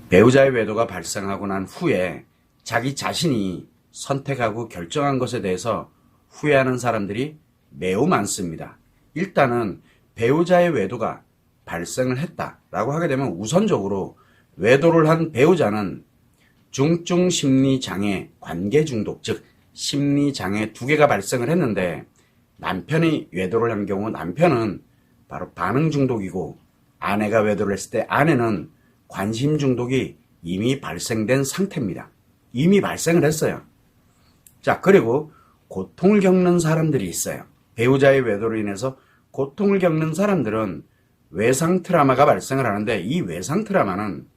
배우자의 외도가 발생하고 난 후에 자기 자신이 선택하고 결정한 것에 대해서 후회하는 사람들이 매우 많습니다. 일단은 배우자의 외도가 발생을 했다라고 하게 되면 우선적으로 외도를 한 배우자는 중증 심리장애 관계 중독, 즉 심리장애 2개가 발생을 했는데 남편이 외도를 한 경우 남편은 바로 반응 중독이고 아내가 외도를 했을 때 아내는 관심 중독이 이미 발생된 상태입니다. 이미 발생을 했어요. 자, 그리고 고통을 겪는 사람들이 있어요. 배우자의 외도로 인해서 고통을 겪는 사람들은 외상 트라우마가 발생을 하는데 이 외상 트라우마는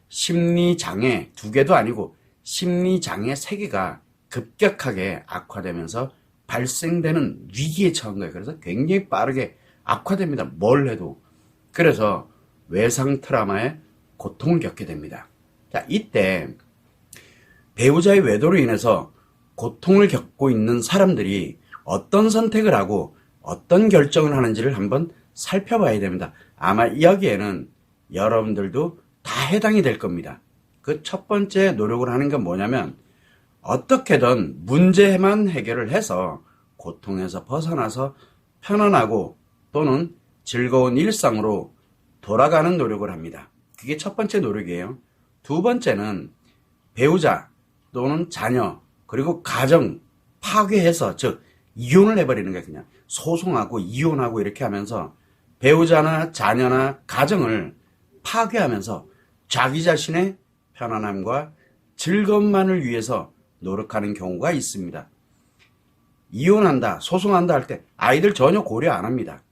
심리장애 2개도 아니고 심리장애 3개가 급격하게 악화되면서 발생되는 위기에 처한 거예요. 그래서 굉장히 빠르게 악화됩니다. 뭘 해도. 그래서 외상 트라우마에 고통을 겪게 됩니다. 자, 이때 배우자의 외도로 인해서 고통을 겪고 있는 사람들이 어떤 선택을 하고 어떤 결정을 하는지를 한번 살펴봐야 됩니다. 아마 여기에는 여러분들도 다 해당이 될 겁니다. 그 첫 번째 노력을 하는 건 뭐냐면 어떻게든 문제만 해결을 해서 고통에서 벗어나서 편안하고 또는 즐거운 일상으로 돌아가는 노력을 합니다. 그게 첫 번째 노력이에요. 두 번째는 배우자 또는 자녀 그리고 가정 파괴해서 즉 이혼을 해버리는 거예요. 그냥 소송하고 이혼하고 이렇게 하면서 배우자나 자녀나 가정을 파괴하면서 자기 자신의 편안함과 즐거움만을 위해서 노력하는 경우가 있습니다. 이혼한다, 소송한다 할 때 아이들 전혀 고려 안 합니다.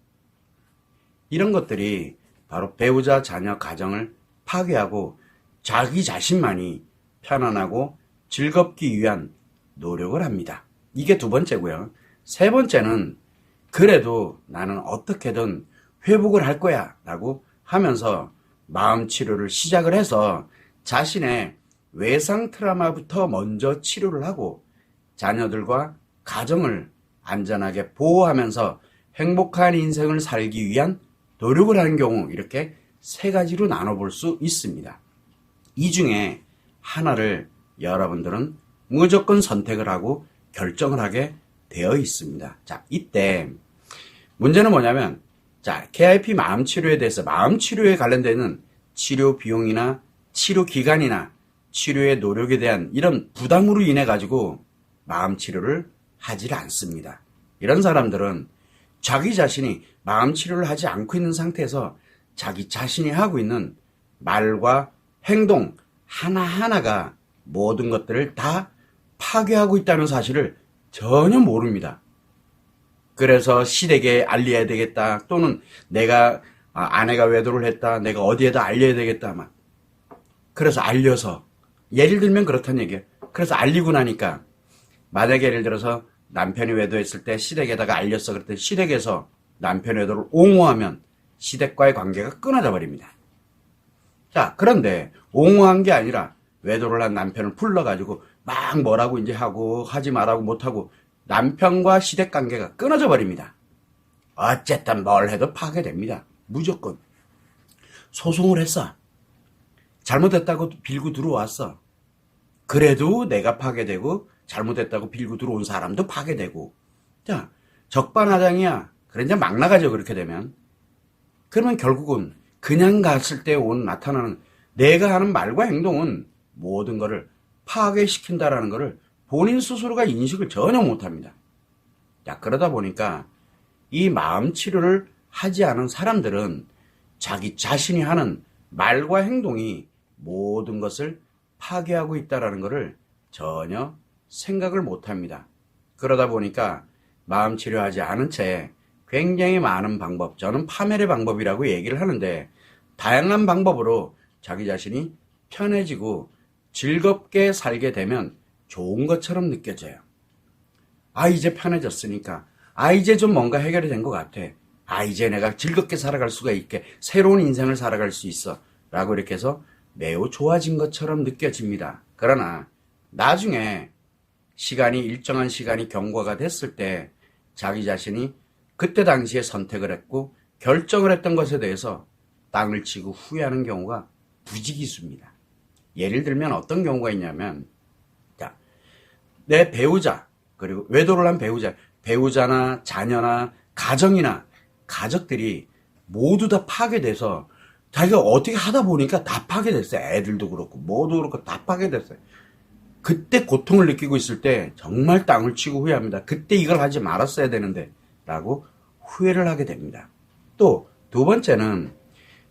이런 것들이 바로 배우자, 자녀, 가정을 파괴하고 자기 자신만이 편안하고 즐겁기 위한 노력을 합니다. 이게 두 번째고요. 세 번째는 그래도 나는 어떻게든 회복을 할 거야 라고 하면서 마음 치료를 시작을 해서 자신의 외상 트라우마부터 먼저 치료를 하고 자녀들과 가정을 안전하게 보호하면서 행복한 인생을 살기 위한 노력을 하는 경우 이렇게 세 가지로 나눠볼 수 있습니다. 이 중에 하나를 여러분들은 무조건 선택을 하고 결정을 하게 되어 있습니다. 자, 이때 문제는 뭐냐면 자, KIP 마음치료에 대해서 마음치료에 관련되는 치료 비용이나 치료 기간이나 치료의 노력에 대한 이런 부담으로 인해 가지고 마음치료를 하질 않습니다. 이런 사람들은 자기 자신이 마음치료를 하지 않고 있는 상태에서 자기 자신이 하고 있는 말과 행동 하나하나가 모든 것들을 다 파괴하고 있다는 사실을 전혀 모릅니다. 그래서 시댁에 알려야 되겠다 또는 내가 아내가 외도를 했다 내가 어디에다 알려야 되겠다 막 그래서 알려서 예를 들면 그렇다는 얘기예요. 그래서 알리고 나니까 만약에 예를 들어서 남편이 외도했을 때 시댁에다가 알렸어 그랬더니 시댁에서 남편 외도를 옹호하면 시댁과의 관계가 끊어져 버립니다. 자, 그런데 옹호한 게 아니라 외도를 한 남편을 불러가지고 막 뭐라고 이제 하고 하지 말라고 못하고 남편과 시댁 관계가 끊어져 버립니다. 어쨌든 뭘 해도 파괴됩니다. 무조건. 소송을 했어. 잘못했다고 빌고 들어왔어. 그래도 내가 파괴되고 잘못했다고 빌고 들어온 사람도 파괴되고. 자, 적반하장이야. 그래 이제 막 나가죠. 그렇게 되면. 그러면 결국은 그냥 갔을 때 나타나는 내가 하는 말과 행동은 모든 것을 파괴시킨다라는 것을 본인 스스로가 인식을 전혀 못합니다. 자, 그러다 보니까 이 마음 치료를 하지 않은 사람들은 자기 자신이 하는 말과 행동이 모든 것을 파괴하고 있다는 것을 전혀 생각을 못합니다. 그러다 보니까 마음 치료하지 않은 채 굉장히 많은 방법, 저는 파멸의 방법이라고 얘기를 하는데 다양한 방법으로 자기 자신이 편해지고 즐겁게 살게 되면 좋은 것처럼 느껴져요. 이제 편해졌으니까 이제 좀 뭔가 해결이 된 것 같아. 이제 내가 즐겁게 살아갈 수가 있게 새로운 인생을 살아갈 수 있어 라고 이렇게 해서 매우 좋아진 것처럼 느껴집니다. 그러나 나중에 일정한 시간이 경과가 됐을 때 자기 자신이 그때 당시에 선택을 했고 결정을 했던 것에 대해서 땅을 치고 후회하는 경우가 부지기수입니다. 예를 들면 어떤 경우가 있냐면, 자, 내 배우자, 그리고 외도를 한 배우자나 자녀나 가정이나 가족들이 모두 다 파괴돼서 자기가 어떻게 하다 보니까 다 파괴됐어요. 애들도 그렇고, 모두 그렇고 다 파괴됐어요. 그때 고통을 느끼고 있을 때 정말 땅을 치고 후회합니다. 그때 이걸 하지 말았어야 되는데 라고 후회를 하게 됩니다. 또 두 번째는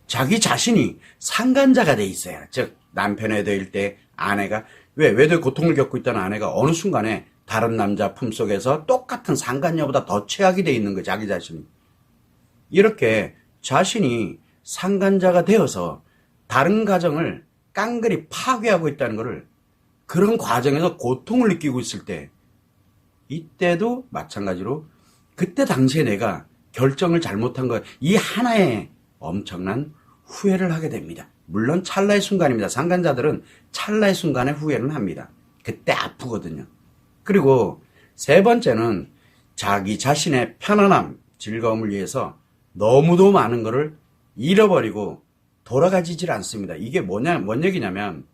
자기 자신이 상간자가 돼 있어요. 즉 남편의 외도일 때 아내가 외도의 고통을 겪고 있던 아내가 어느 순간에 다른 남자 품속에서 똑같은 상간녀보다 더 최악이 돼 있는 거예요. 자기 자신이. 이렇게 자신이 상간자가 되어서 다른 가정을 깡그리 파괴하고 있다는 것을 그런 과정에서 고통을 느끼고 있을 때 이때도 마찬가지로 그때 당시에 내가 결정을 잘못한 것 이 하나에 엄청난 후회를 하게 됩니다. 물론 찰나의 순간입니다. 상간자들은 찰나의 순간에 후회는 합니다. 그때 아프거든요. 그리고 세 번째는 자기 자신의 편안함, 즐거움을 위해서 너무도 많은 것을 잃어버리고 돌아가지질 않습니다. 이게 뭔 얘기냐면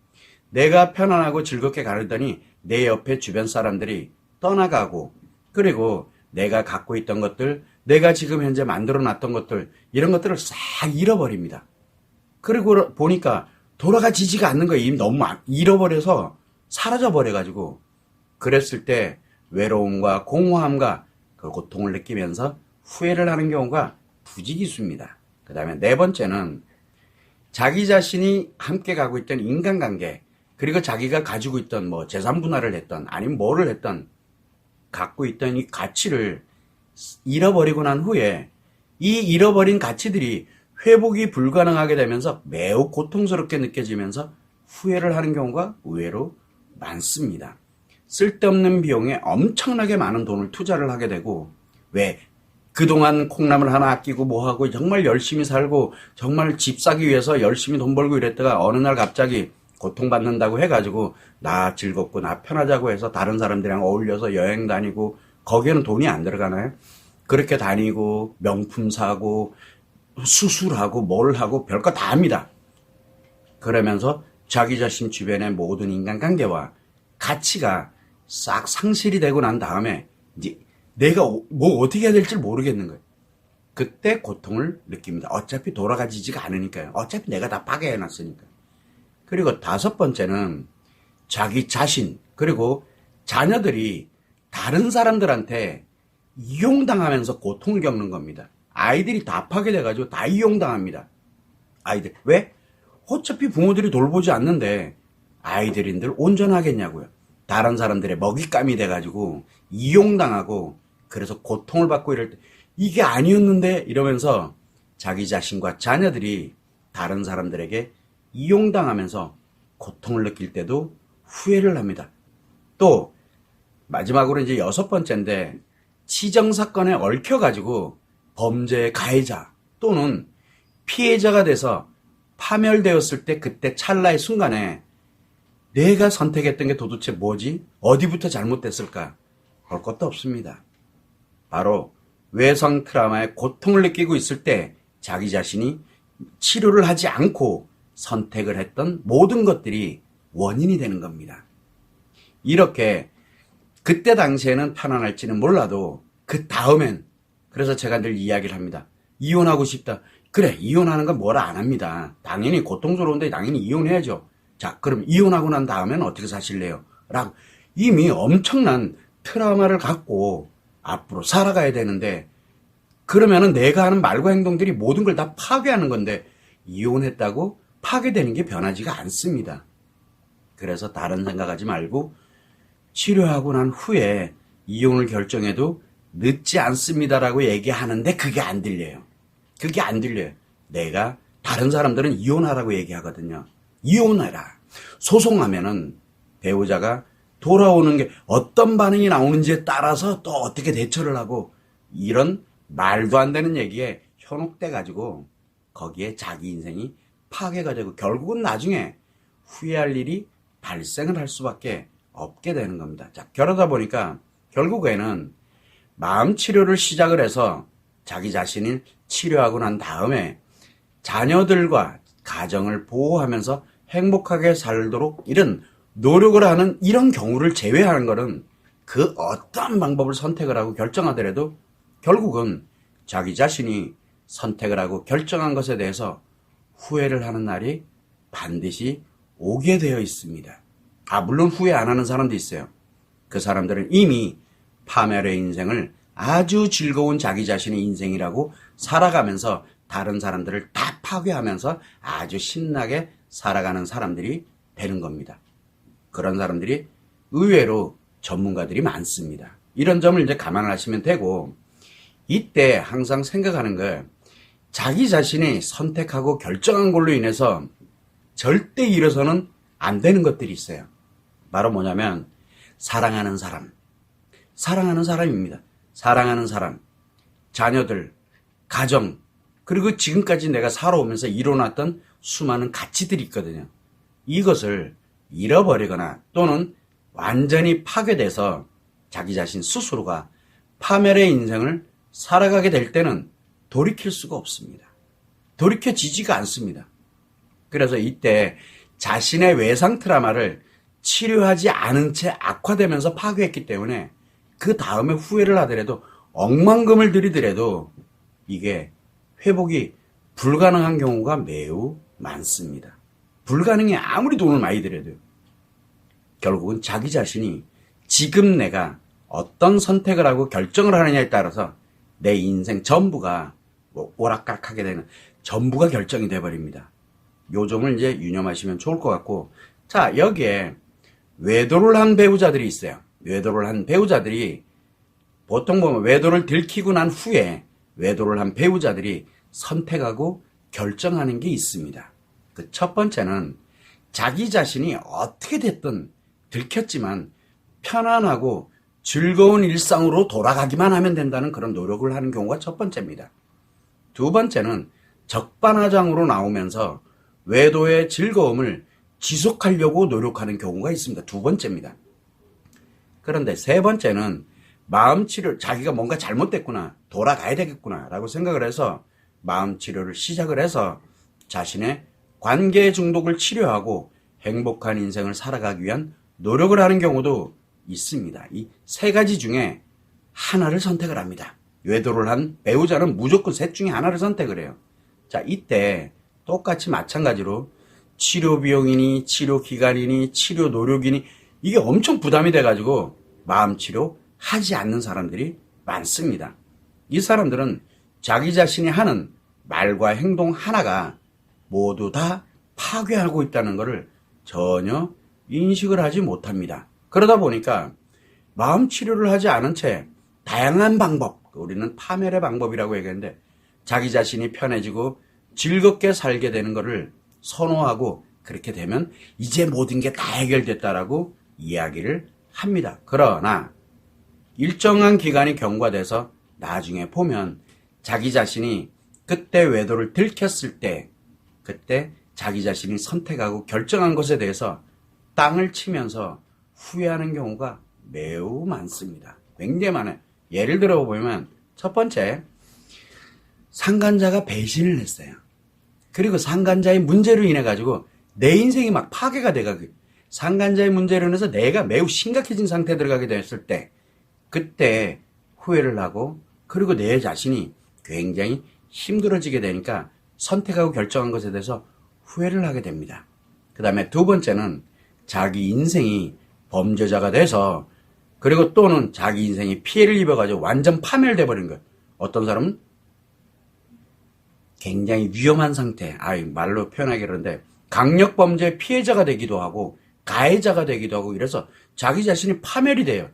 내가 편안하고 즐겁게 가려더니 내 옆에 주변 사람들이 떠나가고 그리고 내가 갖고 있던 것들, 내가 지금 현재 만들어놨던 것들 이런 것들을 싹 잃어버립니다. 그리고 보니까 돌아가지지가 않는 거예요. 이미 너무 잃어버려서 사라져버려가지고 그랬을 때 외로움과 공허함과 그 고통을 느끼면서 후회를 하는 경우가 부지기수입니다. 그 다음에 네 번째는 자기 자신이 함께 가고 있던 인간관계 그리고 자기가 가지고 있던 뭐 재산 분할을 했던 아니면 뭐를 했던 갖고 있던 이 가치를 잃어버리고 난 후에 이 잃어버린 가치들이 회복이 불가능하게 되면서 매우 고통스럽게 느껴지면서 후회를 하는 경우가 의외로 많습니다. 쓸데없는 비용에 엄청나게 많은 돈을 투자를 하게 되고 왜 그동안 콩나물 하나 아끼고 뭐하고 정말 열심히 살고 정말 집 사기 위해서 열심히 돈 벌고 이랬다가 어느 날 갑자기 고통받는다고 해가지고 나 즐겁고 나 편하자고 해서 다른 사람들이랑 어울려서 여행 다니고 거기에는 돈이 안 들어가나요? 그렇게 다니고 명품 사고 수술하고 뭘 하고 별거 다 합니다. 그러면서 자기 자신 주변의 모든 인간관계와 가치가 싹 상실이 되고 난 다음에 이제 내가 뭐 어떻게 해야 될지 모르겠는 거예요. 그때 고통을 느낍니다. 어차피 돌아가지지가 않으니까요. 어차피 내가 다 파괴해놨으니까. 그리고 다섯 번째는 자기 자신 그리고 자녀들이 다른 사람들한테 이용당하면서 고통을 겪는 겁니다. 아이들이 다 파괴돼가지고 다 이용당합니다. 아이들 왜? 어차피 부모들이 돌보지 않는데 아이들인들 온전하겠냐고요. 다른 사람들의 먹잇감이 돼가지고 이용당하고 그래서 고통을 받고 이럴 때 이게 아니었는데 이러면서 자기 자신과 자녀들이 다른 사람들에게 이용당하면서 고통을 느낄 때도 후회를 합니다. 또 마지막으로 이제 여섯 번째인데 치정사건에 얽혀가지고 범죄의 가해자 또는 피해자가 돼서 파멸되었을 때 그때 찰나의 순간에 내가 선택했던 게 도대체 뭐지? 어디부터 잘못됐을까? 볼 것도 없습니다. 바로 외성 트라우마의 고통을 느끼고 있을 때 자기 자신이 치료를 하지 않고 선택을 했던 모든 것들이 원인이 되는 겁니다. 이렇게 그때 당시에는 편안할지는 몰라도 그 다음엔 그래서 제가 늘 이야기를 합니다. 이혼하고 싶다. 그래 이혼하는 건 뭐라 안 합니다. 당연히 고통스러운데 당연히 이혼해야죠. 자 그럼 이혼하고 난 다음엔 어떻게 사실래요? 라고 이미 엄청난 트라우마를 갖고 앞으로 살아가야 되는데 그러면은 내가 하는 말과 행동들이 모든 걸 다 파괴하는 건데 이혼했다고 파괴되는 게 변하지가 않습니다. 그래서 다른 생각하지 말고 치료하고 난 후에 이혼을 결정해도 늦지 않습니다라고 얘기하는데 그게 안 들려요. 그게 안 들려요. 내가 다른 사람들은 이혼하라고 얘기하거든요. 이혼해라. 소송하면은 배우자가 돌아오는 게 어떤 반응이 나오는지에 따라서 또 어떻게 대처를 하고 이런 말도 안 되는 얘기에 현혹돼 가지고 거기에 자기 인생이 파괴가 되고 결국은 나중에 후회할 일이 발생을 할 수밖에 없게 되는 겁니다. 자, 그러다 보니까 결국에는 마음 치료를 시작을 해서 자기 자신을 치료하고 난 다음에 자녀들과 가정을 보호하면서 행복하게 살도록 이런 노력을 하는 이런 경우를 제외하는 것은 그 어떠한 방법을 선택을 하고 결정하더라도 결국은 자기 자신이 선택을 하고 결정한 것에 대해서 후회를 하는 날이 반드시 오게 되어 있습니다. 물론 후회 안 하는 사람도 있어요. 그 사람들은 이미 파멸의 인생을 아주 즐거운 자기 자신의 인생이라고 살아가면서 다른 사람들을 다 파괴하면서 아주 신나게 살아가는 사람들이 되는 겁니다. 그런 사람들이 의외로 전문가들이 많습니다. 이런 점을 이제 감안을 하시면 되고, 이때 항상 생각하는 거예요. 자기 자신이 선택하고 결정한 걸로 인해서 절대 잃어서는 안 되는 것들이 있어요. 바로 뭐냐면 사랑하는 사람입니다. 사랑하는 사람, 자녀들, 가정, 그리고 지금까지 내가 살아오면서 이뤄놨던 수많은 가치들이 있거든요. 이것을 잃어버리거나 또는 완전히 파괴돼서 자기 자신 스스로가 파멸의 인생을 살아가게 될 때는 돌이킬 수가 없습니다. 돌이켜지지가 않습니다. 그래서 이때 자신의 외상 트라우마를 치료하지 않은 채 악화되면서 파괴했기 때문에 그 다음에 후회를 하더라도 억만금을 들이더라도 이게 회복이 불가능한 경우가 매우 많습니다. 불가능해 아무리 돈을 많이 들여도 결국은 자기 자신이 지금 내가 어떤 선택을 하고 결정을 하느냐에 따라서 내 인생 전부가 오락가락하게 되는 전부가 결정이 돼버립니다. 요 점을 이제 유념하시면 좋을 것 같고, 자, 여기에 외도를 한 배우자들이 있어요. 외도를 한 배우자들이 보통 보면 외도를 들키고 난 후에 외도를 한 배우자들이 선택하고 결정하는 게 있습니다. 그 첫 번째는 자기 자신이 어떻게 됐든 들켰지만 편안하고 즐거운 일상으로 돌아가기만 하면 된다는 그런 노력을 하는 경우가 첫 번째입니다. 두 번째는 적반하장으로 나오면서 외도의 즐거움을 지속하려고 노력하는 경우가 있습니다. 두 번째입니다. 그런데 세 번째는 마음치료, 자기가 뭔가 잘못됐구나, 돌아가야 되겠구나 라고 생각을 해서 마음치료를 시작을 해서 자신의 관계 중독을 치료하고 행복한 인생을 살아가기 위한 노력을 하는 경우도 있습니다. 이 세 가지 중에 하나를 선택을 합니다. 외도를 한 배우자는 무조건 셋 중에 하나를 선택을 해요. 자, 이때 똑같이 마찬가지로 치료 비용이니 치료 기간이니 치료 노력이니 이게 엄청 부담이 돼가지고 마음치료 하지 않는 사람들이 많습니다. 이 사람들은 자기 자신이 하는 말과 행동 하나가 모두 다 파괴하고 있다는 것을 전혀 인식을 하지 못합니다. 그러다 보니까 마음치료를 하지 않은 채 다양한 방법, 우리는 파멸의 방법이라고 얘기하는데 자기 자신이 편해지고 즐겁게 살게 되는 것을 선호하고 그렇게 되면 이제 모든 게 다 해결됐다라고 이야기를 합니다. 그러나 일정한 기간이 경과돼서 나중에 보면 자기 자신이 그때 외도를 들켰을 때 그때 자기 자신이 선택하고 결정한 것에 대해서 땅을 치면서 후회하는 경우가 매우 많습니다. 굉장히 많아요. 예를 들어 보면 첫 번째, 상간자가 배신을 했어요. 그리고 상간자의 문제로 인해 가지고 내 인생이 막 파괴가 돼가고 상간자의 문제로 인해서 내가 매우 심각해진 상태에 들어가게 됐을 때 그때 후회를 하고 그리고 내 자신이 굉장히 힘들어지게 되니까 선택하고 결정한 것에 대해서 후회를 하게 됩니다. 그 다음에 두 번째는 자기 인생이 범죄자가 돼서 그리고 또는 자기 인생이 피해를 입어가지고 완전 파멸돼 버린 거예요. 어떤 사람은 굉장히 위험한 상태, 말로 표현하기 그런데 강력범죄 피해자가 되기도 하고 가해자가 되기도 하고 이래서 자기 자신이 파멸이 돼요.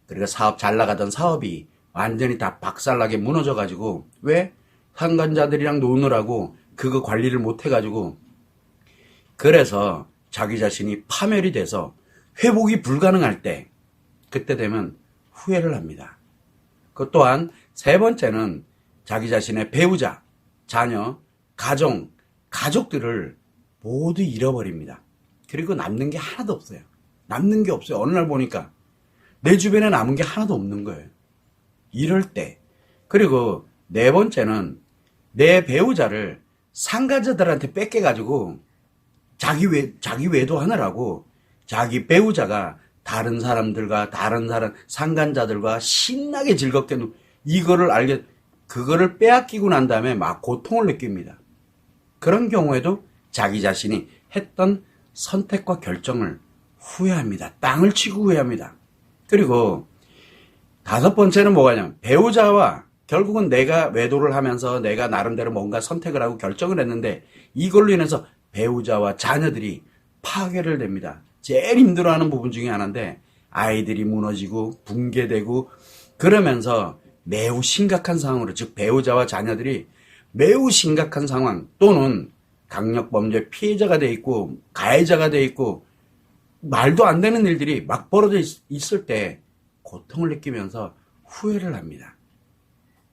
그리고 잘 나가던 사업이 완전히 다 박살나게 무너져가지고 왜? 상간자들이랑 노느라고 그거 관리를 못해가지고 그래서 자기 자신이 파멸이 돼서 회복이 불가능할 때 그때 되면 후회를 합니다. 그 또한 세 번째는 자기 자신의 배우자, 자녀, 가정, 가족들을 모두 잃어버립니다. 그리고 남는 게 하나도 없어요. 남는 게 없어요. 어느 날 보니까 내 주변에 남은 게 하나도 없는 거예요. 이럴 때. 그리고 네 번째는 내 배우자를 상간자들한테 뺏겨가지고 자기 외도하느라고 자기 배우자가 다른 사람들과 다른 사람 상간자들과 신나게 즐겁게 그거를 빼앗기고 난 다음에 막 고통을 느낍니다. 그런 경우에도 자기 자신이 했던 선택과 결정을 후회합니다. 땅을 치고 후회합니다. 그리고 다섯 번째는 뭐가냐면 배우자와 결국은 내가 외도를 하면서 내가 나름대로 뭔가 선택을 하고 결정을 했는데 이걸로 인해서 배우자와 자녀들이 파괴를 됩니다. 제일 힘들어하는 부분 중에 하나인데 아이들이 무너지고 붕괴되고 그러면서 매우 심각한 상황으로 즉 배우자와 자녀들이 매우 심각한 상황 또는 강력범죄 피해자가 돼 있고 가해자가 돼 있고 말도 안 되는 일들이 막 벌어져 있을 때 고통을 느끼면서 후회를 합니다.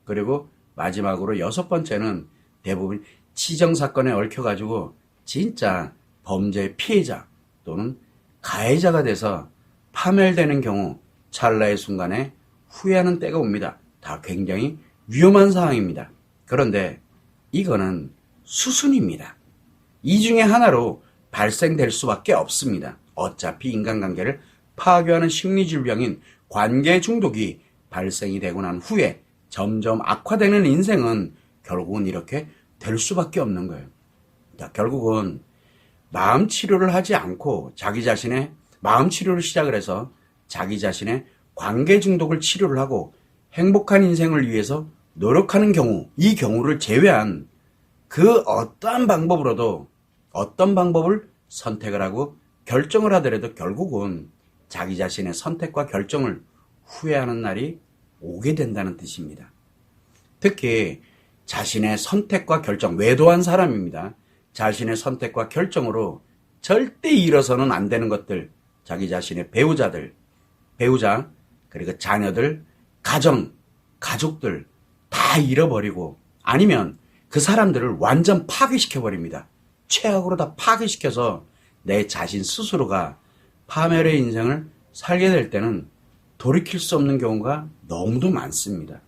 그리고 마지막으로 여섯 번째는 대부분 치정사건에 얽혀가지고 진짜 범죄의 피해자 또는 가해자가 돼서 파멸되는 경우 찰나의 순간에 후회하는 때가 옵니다. 다 굉장히 위험한 상황입니다. 그런데 이거는 수순입니다. 이 중에 하나로 발생될 수밖에 없습니다. 어차피 인간관계를 파괴하는 심리질병인 관계 중독이 발생이 되고 난 후에 점점 악화되는 인생은 결국은 이렇게 될 수밖에 없는 거예요. 결국은 마음 치료를 하지 않고 자기 자신의 마음 치료를 시작을 해서 자기 자신의 관계 중독을 치료를 하고 행복한 인생을 위해서 노력하는 경우, 이 경우를 제외한 그 어떠한 방법으로도 어떤 방법을 선택을 하고 결정을 하더라도 결국은 자기 자신의 선택과 결정을 후회하는 날이 오게 된다는 뜻입니다. 특히 자신의 선택과 결정, 외도한 사람입니다. 자신의 선택과 결정으로 절대 잃어서는 안 되는 것들, 자기 자신의 배우자, 그리고 자녀들, 가정, 가족들 다 잃어버리고 아니면 그 사람들을 완전 파괴시켜버립니다. 최악으로 다 파괴시켜서 내 자신 스스로가 파멸의 인생을 살게 될 때는 돌이킬 수 없는 경우가 너무도 많습니다.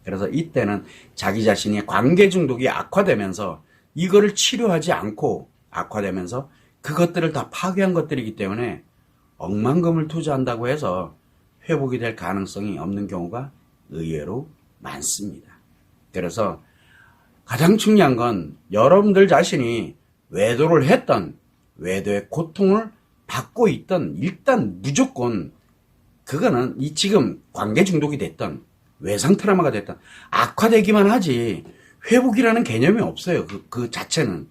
그래서 이때는 자기 자신의 관계 중독이 악화되면서 이거를 치료하지 않고 악화되면서 그것들을 다 파괴한 것들이기 때문에 억만금을 투자한다고 해서 회복이 될 가능성이 없는 경우가 의외로 많습니다. 그래서 가장 중요한 건 여러분들 자신이 외도를 했던 외도의 고통을 받고 있던 일단 무조건 그거는 이 지금 관계 중독이 됐던 외상 트라우마가 됐던 악화되기만 하지 회복이라는 개념이 없어요. 그 자체는.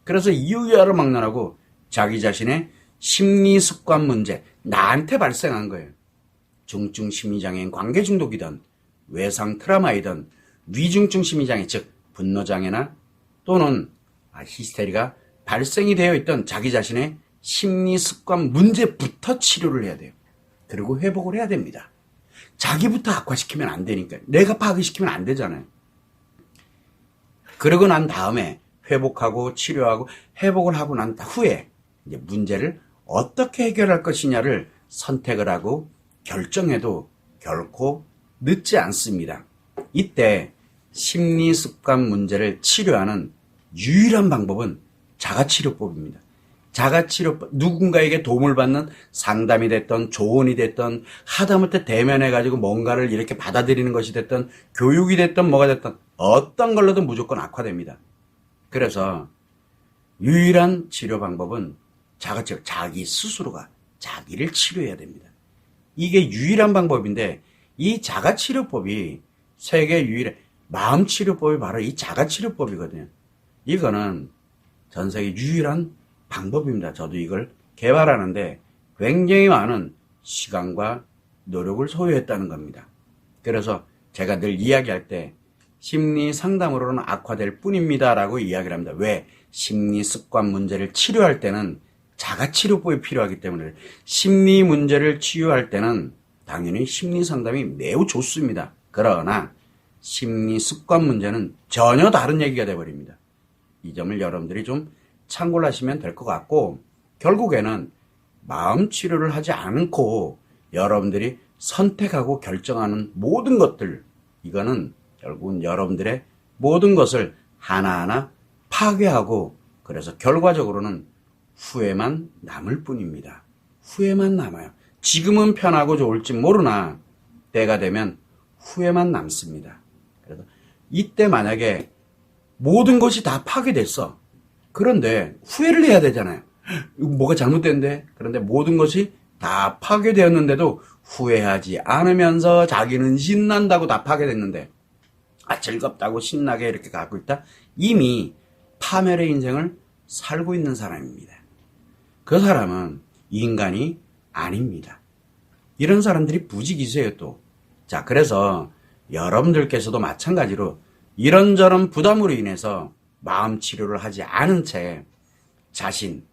그래서 이유야를 막론하고 자기 자신의 심리 습관 문제 나한테 발생한 거예요. 중증 심리장애인 관계 중독이든 외상 트라우마이든 위중증 심리장애 즉 분노장애나 또는 히스테리가 발생이 되어 있던 자기 자신의 심리 습관 문제부터 치료를 해야 돼요. 그리고 회복을 해야 됩니다. 자기부터 악화시키면 안 되니까요. 내가 파괴시키면 안 되잖아요. 그러고 난 다음에 회복하고 치료하고 회복을 하고 난 후에 이제 문제를 어떻게 해결할 것이냐를 선택을 하고 결정해도 결코 늦지 않습니다. 이때 심리 습관 문제를 치료하는 유일한 방법은 자가치료법입니다. 자가치료법, 누군가에게 도움을 받는 상담이 됐던 조언이 됐던 하다못해 대면해가지고 뭔가를 이렇게 받아들이는 것이 됐던 교육이 됐던 뭐가 됐던 어떤 걸로도 무조건 악화됩니다. 그래서 유일한 치료 방법은 자가치료, 자기 스스로가 자기를 치료해야 됩니다. 이게 유일한 방법인데 이 자가치료법이 세계 유일의 마음치료법이 바로 이 자가치료법이거든요. 이거는 전 세계 유일한 방법입니다. 저도 이걸 개발하는데 굉장히 많은 시간과 노력을 소요했다는 겁니다. 그래서 제가 늘 이야기할 때 심리 상담으로는 악화될 뿐입니다 라고 이야기를 합니다. 왜? 심리 습관 문제를 치료할 때는 자가치료법이 필요하기 때문에 심리 문제를 치유할 때는 당연히 심리 상담이 매우 좋습니다. 그러나 심리 습관 문제는 전혀 다른 얘기가 돼버립니다. 이 점을 여러분들이 좀 참고를 하시면 될 것 같고 결국에는 마음 치료를 하지 않고 여러분들이 선택하고 결정하는 모든 것들 이거는 결국은 여러분들의 모든 것을 하나하나 파괴하고 그래서 결과적으로는 후회만 남을 뿐입니다. 후회만 남아요. 지금은 편하고 좋을지 모르나 때가 되면 후회만 남습니다. 그래서 이때 만약에 모든 것이 다 파괴됐어. 그런데 후회를 해야 되잖아요. 뭐가 잘못됐는데? 그런데 모든 것이 다 파괴되었는데도 후회하지 않으면서 자기는 신난다고 다 파괴됐는데 즐겁다고 신나게 이렇게 갖고 있다? 이미 파멸의 인생을 살고 있는 사람입니다. 그 사람은 인간이 아닙니다. 이런 사람들이 부지기수예요 또. 자, 그래서 여러분들께서도 마찬가지로 이런저런 부담으로 인해서 마음 치료를 하지 않은 채 자신,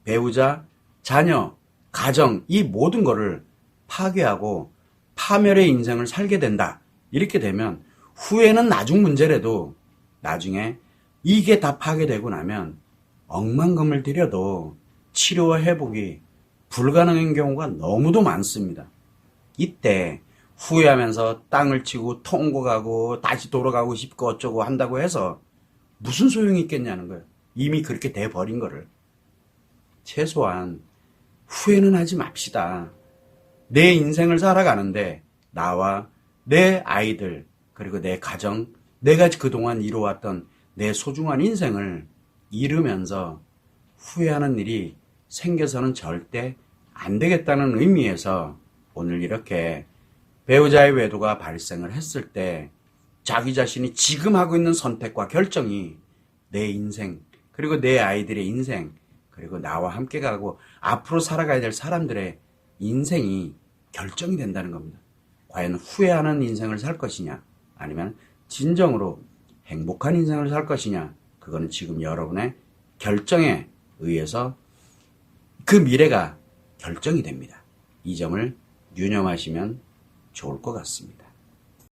배우자, 자녀, 가정 이 모든 거를 파괴하고 파멸의 인생을 살게 된다. 이렇게 되면 후회는 나중 문제라도 나중에 이게 다 파괴되고 나면 억만금을 들여도 치료와 회복이 불가능한 경우가 너무도 많습니다. 이때 후회하면서 땅을 치고 통곡하고 다시 돌아가고 싶고 어쩌고 한다고 해서 무슨 소용이 있겠냐는 거예요. 이미 그렇게 돼버린 거를. 최소한 후회는 하지 맙시다. 내 인생을 살아가는데 나와 내 아이들 그리고 내 가정, 내가 그동안 이루어왔던 내 소중한 인생을 잃으면서 후회하는 일이 생겨서는 절대 안 되겠다는 의미에서 오늘 이렇게 배우자의 외도가 발생을 했을 때 자기 자신이 지금 하고 있는 선택과 결정이 내 인생 그리고 내 아이들의 인생 그리고 나와 함께 가고 앞으로 살아가야 될 사람들의 인생이 결정이 된다는 겁니다. 과연 후회하는 인생을 살 것이냐 아니면 진정으로 행복한 인생을 살 것이냐 그거는 지금 여러분의 결정에 의해서 그 미래가 결정이 됩니다. 이 점을 유념하시면 좋을 것 같습니다.